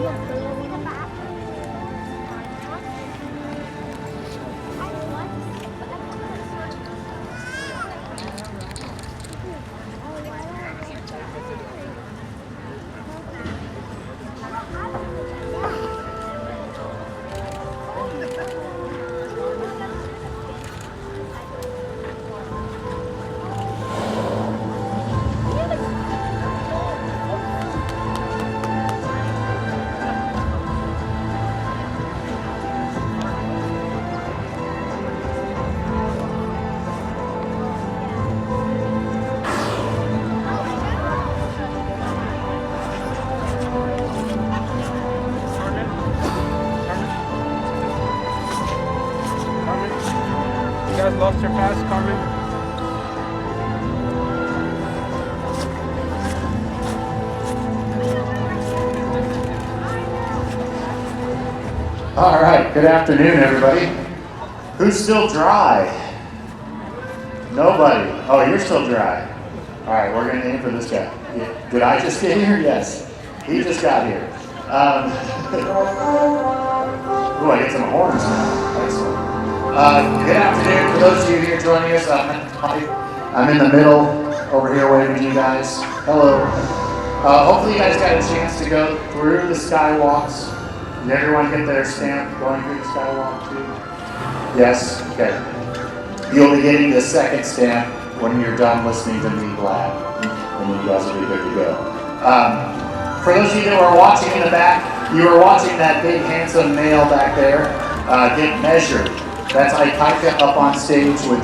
You guys lost your pass, Carmen? All right, good afternoon, everybody. Who's still dry? Nobody. Oh, you're still dry. All right, we're going to aim for this guy. Did I just get here? Yes. He just got here. Ooh, I get some horns now. Excellent. Good afternoon. For those of you here joining us, I'm in the middle over here waving to you guys. Hello. Hopefully you guys got a chance to go through the skywalks. Did everyone get their stamp going through the skywalk too? Yes? Okay. You'll be getting the second stamp when you're done listening to me blab, and then you guys will be good to go. For those of you that were watching in the back, you were watching that big handsome male back there get measured. That's Ikaika up on stage with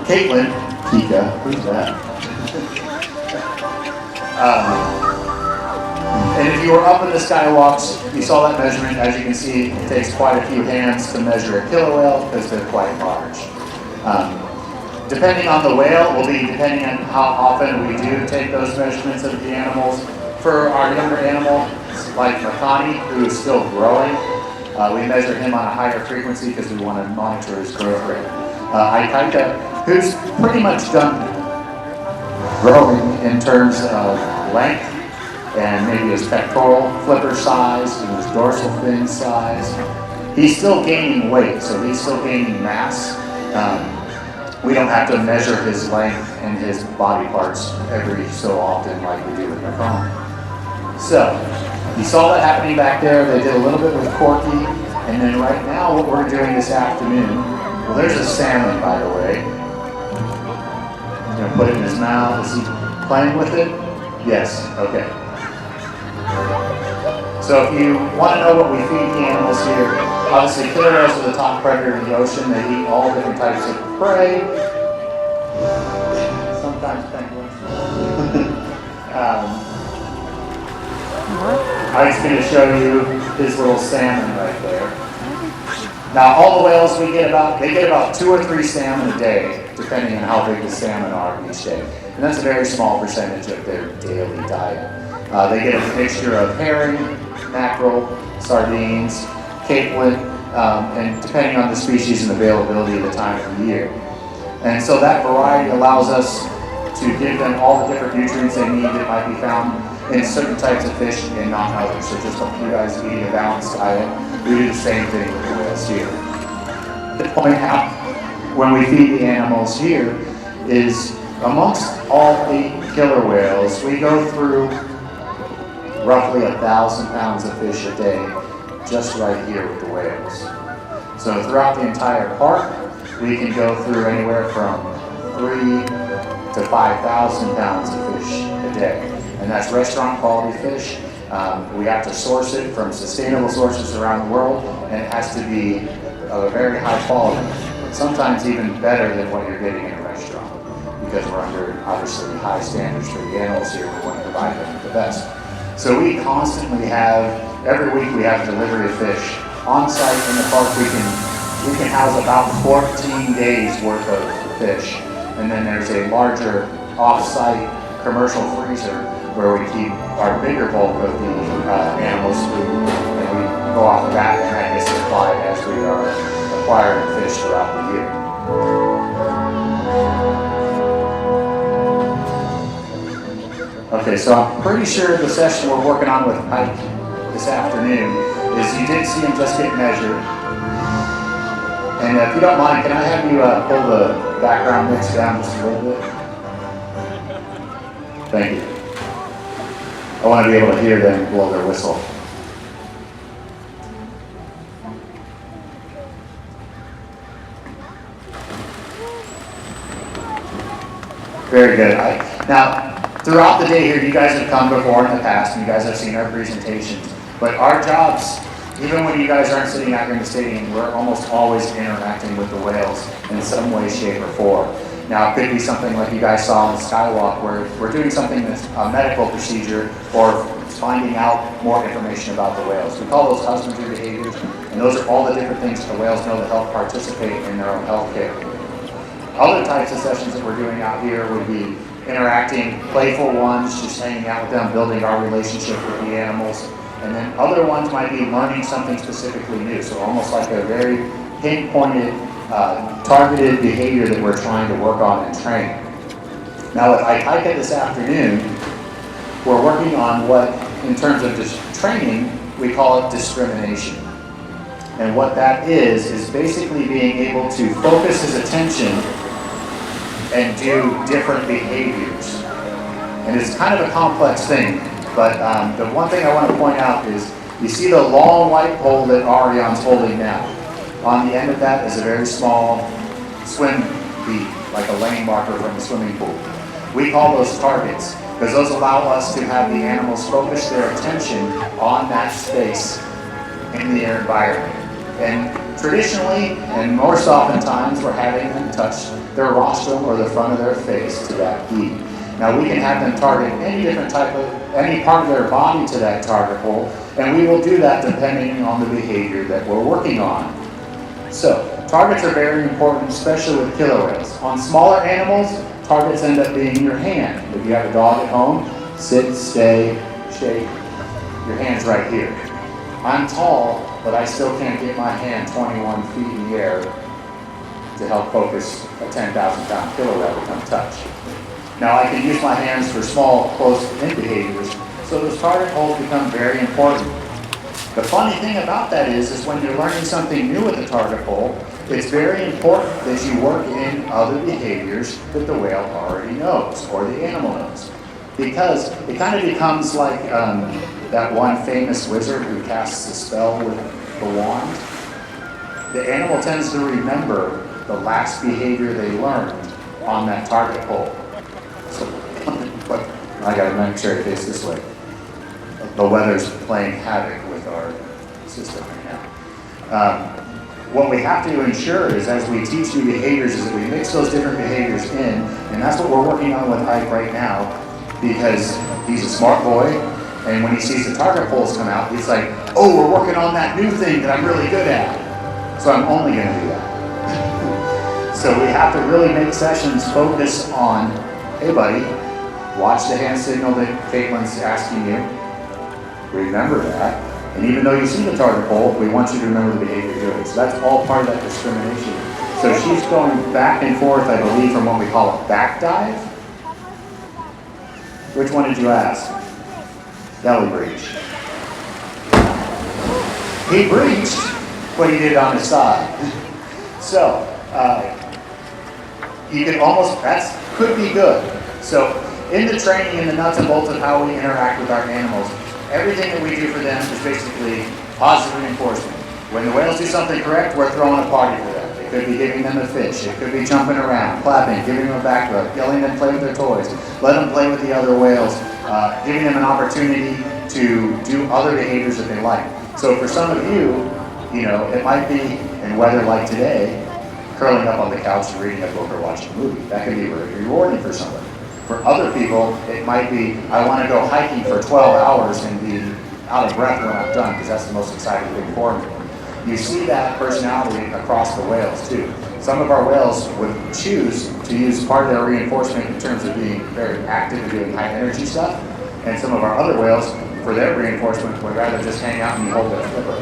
Caitlin. Kika, who's that? And if you were up in the skywalks, you saw that measurement. As you can see, it takes quite a few hands to measure a killer whale because they're quite large. Depending on the whale will be depending on how often we do take those measurements of the animals. For our younger animal, like Makani, who is still growing, we measure him on a higher frequency because we want to monitor his growth rate. Ikaika, who's pretty much done growing in terms of length, and maybe his pectoral flipper size and his dorsal fin size. He's still gaining weight, so he's still gaining mass. We don't have to measure his length and his body parts every so often like we do with Macron. So, you saw that happening back there. They did a little bit with Corky, and then right now what we're doing this afternoon, well, there's a salmon, by the way. He's gonna put it in his mouth. Is he playing with it? Yes, okay. So if you want to know what we feed the animals here, obviously killer whales are the top predator in the ocean. They eat all different types of prey. Sometimes penguins. I was going to show you his little salmon right there. Now all the whales they get about 2 or 3 salmon a day, depending on how big the salmon are each day. And that's a very small percentage of their daily diet. They get a mixture of herring, mackerel, sardines, capelin, and depending on the species and availability of the time of the year. And so that variety allows us to give them all the different nutrients they need that might be found in certain types of fish and not others. So just like you guys eating a balanced diet, we do the same thing with the whales here. The point out when we feed the animals here is amongst all 8 killer whales, we go through roughly 1,000 pounds of fish a day just right here with the whales. So throughout the entire park, we can go through anywhere from 3 to 5,000 pounds of fish a day. And that's restaurant quality fish. We have to source it from sustainable sources around the world, and it has to be of a very high quality, sometimes even better than what you're getting in a restaurant, because we're under obviously high standards for the animals here. We want to provide them with the best. So we constantly have, every week we have delivery of fish. On site in the park we can house about 14 days worth of fish. And then there's a larger off-site commercial freezer where we keep our bigger bulk of the animals' food, and we go off of that and that gets supplied as we are acquiring fish throughout the year. Okay, so I'm pretty sure the session we're working on with Pike this afternoon is you did see him just get measured. And if you don't mind, can I have you pull the background mix down just a little bit? Thank you. I want to be able to hear them blow their whistle. Very good. Now, throughout the day here, you guys have come before in the past, and you guys have seen our presentations. But our jobs, even when you guys aren't sitting out here in the stadium, we're almost always interacting with the whales in some way, shape, or form. Now, it could be something like you guys saw on the Skywalk, where we're doing something that's a medical procedure, or finding out more information about the whales. We call those husbandry behaviors, and those are all the different things the whales know to help participate in their own health care. Other types of sessions that we're doing out here would be interacting, playful ones, just hanging out with them, building our relationship with the animals. And then other ones might be learning something specifically new, so almost like a very pinpointed, targeted behavior that we're trying to work on and train. Now with Ikaika this afternoon, we're working on what, in terms of just training, we call it discrimination. And what that is basically being able to focus his attention and do different behaviors. And it's kind of a complex thing, but the one thing I want to point out is, you see the long white pole that Arion's holding now. On the end of that is a very small swim bead, like a lane marker from a swimming pool. We call those targets, because those allow us to have the animals focus their attention on that space in their environment. And traditionally, and most oftentimes, we're having them touch their rostrum or the front of their face to that bead. Now we can have them target any part of their body to that target hole, and we will do that depending on the behavior that we're working on. So, targets are very important, especially with killer whales. On smaller animals, targets end up being your hand. If you have a dog at home, sit, stay, shake, your hand's right here. I'm tall, but I still can't get my hand 21 feet in the air to help focus a 10,000-pound killer whale to come touch. Now I can use my hands for small, close-in behaviors, so those target holes become very important. The funny thing about that is when you're learning something new with the target hole, it's very important that you work in other behaviors that the whale already knows, or the animal knows. Because it kind of becomes like that one famous wizard who casts a spell with the wand. The animal tends to remember the last behavior they learned on that target hole. So, but I gotta make sure it is this way. The weather's playing havoc with our system right now. What we have to ensure is, as we teach new behaviors, is that we mix those different behaviors in, and that's what we're working on with Ike right now, because he's a smart boy, and when he sees the target holes come out, he's like, oh, we're working on that new thing that I'm really good at, so I'm only gonna do that. So we have to really make sessions focus on, hey buddy, watch the hand signal that Caitlin's asking you, remember that, and even though you see the target hole, we want you to remember the behavior you're doing. So that's all part of that discrimination. So she's going back and forth, I believe, from what we call a back dive. Which one did you ask? Belly breach. He breached, but he did it on his side. So, you can almost, that could be good. So, in the training and the nuts and bolts of how we interact with our animals, everything that we do for them is basically positive reinforcement. When the whales do something correct, we're throwing a party for them. It could be giving them a fish, it could be jumping around, clapping, giving them a back rub, yelling them play with their toys, let them play with the other whales, giving them an opportunity to do other behaviors that they like. So for some of you, it might be, in weather like today, curling up on the couch and reading a book or watching a movie. That can be really rewarding for somebody. For other people, it might be, I want to go hiking for 12 hours and be out of breath when I'm done, because that's the most exciting thing for me. You see that personality across the whales too. Some of our whales would choose to use part of their reinforcement in terms of being very active and doing high energy stuff, and some of our other whales, for their reinforcement, would rather just hang out and hold their flipper.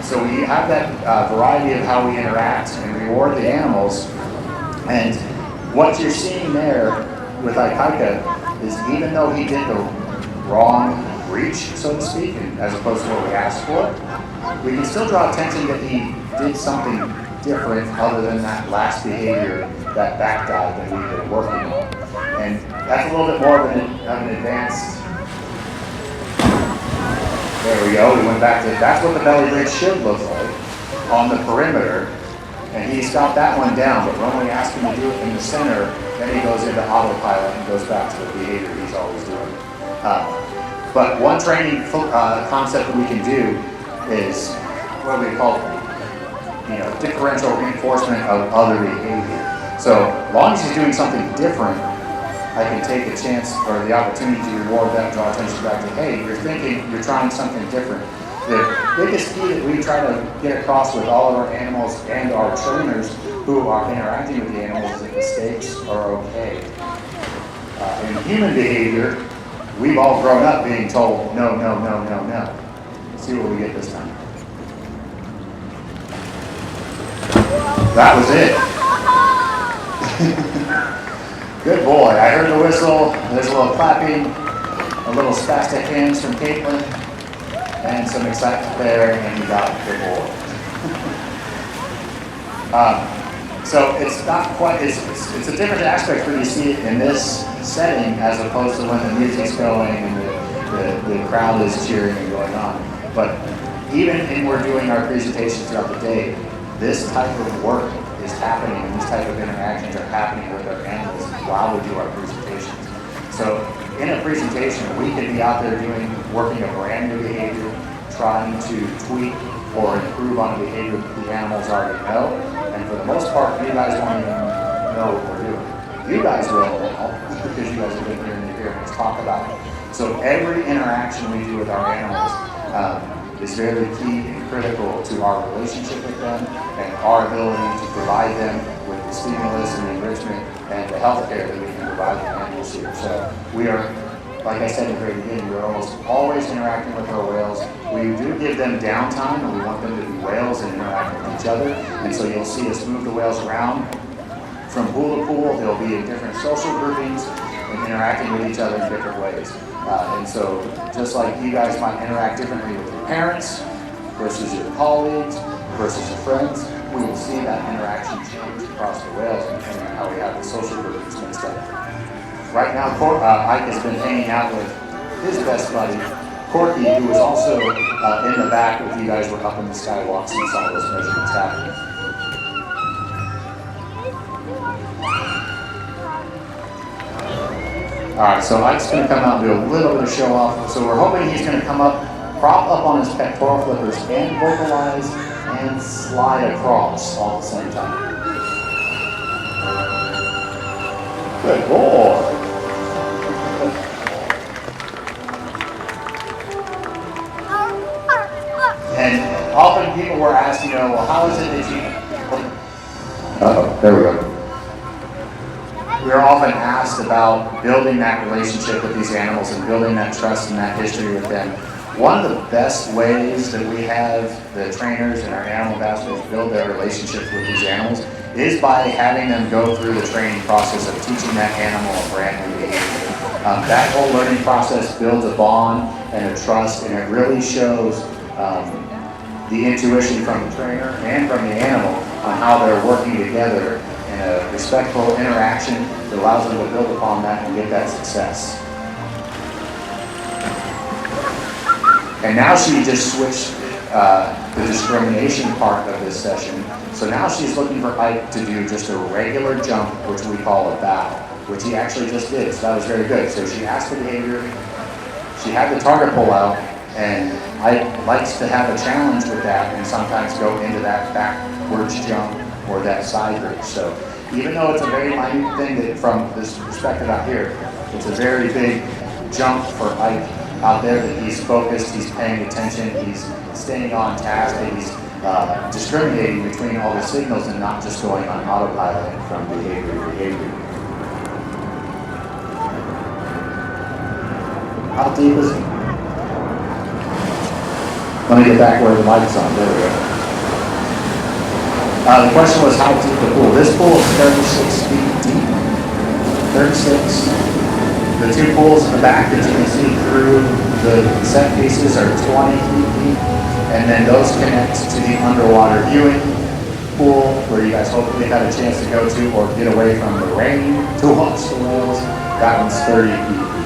So we have that variety of how we interact and reward the animals, and what you're seeing there with Ikaika is, even though he did the wrong reach, so to speak, and as opposed to what we asked for, we can still draw attention that he did something different other than that last behavior, that back dive that we've been working on. And that's a little bit more of an advanced. There we go, we went back to, that's what the belly bridge should look like on the perimeter. And he's got that one down, but when we ask him to do it in the center, then he goes into autopilot and goes back to the behavior he's always doing. But one training concept that we can do is what we call, differential reinforcement of other behavior. So as long as he's doing something different, I can take a chance or the opportunity to reward that, draw attention back to, hey, you're trying something different. The biggest key that we try to get across with all of our animals and our trainers who are interacting with the animals is that mistakes are okay. In human behavior, we've all grown up being told, no, no, no, no, no. Let's see what we get this time. That was it. Good boy. I heard the whistle. There's a little clapping, a little spastic hands from Caitlin, and some excitement there, and you got it. Good boy. So it's not quite, it's a different aspect when you see it in this setting as opposed to when the music's going and the crowd is cheering and going on. But even when we're doing our presentations throughout the day, this type of work is happening and these type of interactions are happening with our animals while we do our presentations. So in a presentation, we could be out there working a brand new behavior, trying to tweak or improve on a behavior that the animals already know. And for the most part, you guys won't even know what we're doing. You guys will now, because you guys have been here and you're hearing us talk about it. So every interaction we do with our animals is very key and critical to our relationship with them and our ability to provide them with the stimulus and the enrichment and the health care that we can provide the animals here. So we are, like I said in the very beginning, we're almost always interacting with our whales. We do give them downtime and we want them to be whales and interact with each other. And so you'll see us move the whales around from pool to pool. They'll be in different social groupings and interacting with each other in different ways. And so just like you guys might interact differently with your parents versus your colleagues versus your friends, we will see that interaction change across the whales depending on how we have the social groupings mixed up. Right now, Ike has been hanging out with his best buddy, Corky, who was also in the back with you guys were up in the skywalks and saw those measurements happening. All right, so Ike's going to come out and do a little bit of show off. So we're hoping he's going to come up, prop up on his pectoral flippers and vocalize and slide across all at the same time. Good boy. And often people were asked, well, how is it that you... there we go. We are often asked about building that relationship with these animals and building that trust and that history with them. One of the best ways that we have the trainers and our animal ambassadors build their relationships with these animals is by having them go through the training process of teaching that animal a brand new behavior. That whole learning process builds a bond and a trust, and it really shows the intuition from the trainer and from the animal on how they're working together in a respectful interaction that allows them to build upon that and get that success. And now she just switched the discrimination part of this session. So now she's looking for Ike to do just a regular jump, which we call a bow, which he actually just did. So that was very good. So she asked the behavior, she had the target pull out, and Ike likes to have a challenge with that and sometimes go into that backwards jump or that side bridge. So even though it's a very minute thing that from this perspective out here, it's a very big jump for Ike out there that he's focused, he's paying attention, he's staying on task, and he's discriminating between all the signals and not just going on autopilot from behavior to behavior. How deep is it? Let me get back where the mic's on. There we go. The question was how deep the pool. This pool is 36 feet deep. 36. The two pools in the back that you can see through the set pieces are 20 feet deep, and then those connect to the underwater viewing pool where you guys hopefully had a chance to go to or get away from the rain to watch the whales. That one's 30 feet deep.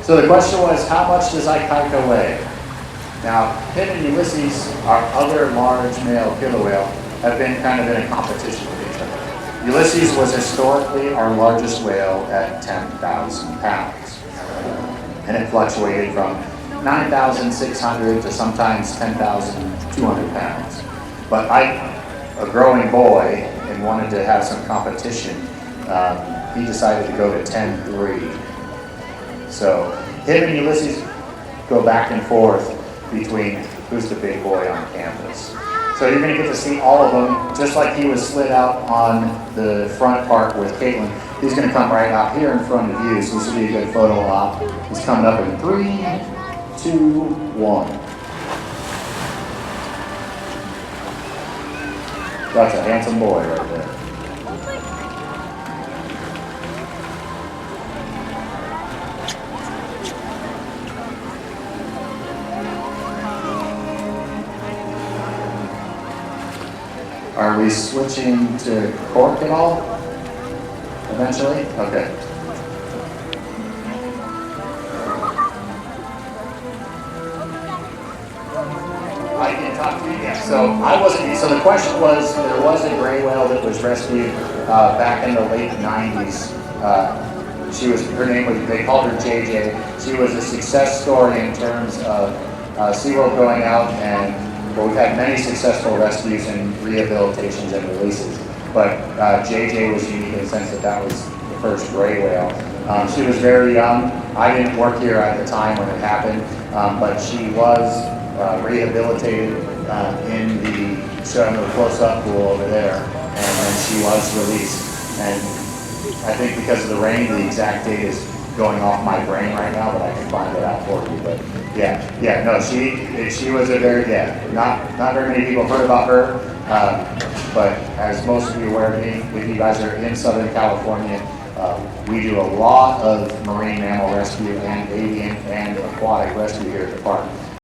So the question was, how much does Ikaika weigh? Now, him and Ulysses, our other large male killer whale, have been kind of in a competition with each other. Ulysses was historically our largest whale at 10,000 pounds. And it fluctuated from 9,600 to sometimes 10,200 pounds. But Ike, a growing boy, and wanted to have some competition, he decided to go to 10.3. So him and Ulysses go back and forth between who's the big boy on campus. So you're going to get to see all of them, just like he was slid out on the front part with Caitlin. He's going to come right out here in front of you, so this will be a good photo op. He's coming up in 3, 2, 1. That's a handsome boy right there. Are we switching to cork at all? Eventually? Okay. I can talk to you, yeah. So the question was, there was a gray whale that was rescued back in the late 90s. Her name was, they called her JJ. She was a success story in terms of SeaWorld going out and well, we've had many successful rescues and rehabilitations and releases, but JJ was unique in the sense that that was the first gray whale. She was very young. I didn't work here at the time when it happened, but she was rehabilitated in the close-up pool over there, and then she was released. And I think because of the rain, the exact date is going off my brain right now, but I can find it out for you. But no, she was a very, not very many people heard about her, but as most of you are aware, if you guys are in Southern California, we do a lot of marine mammal rescue and avian and aquatic rescue here at the park.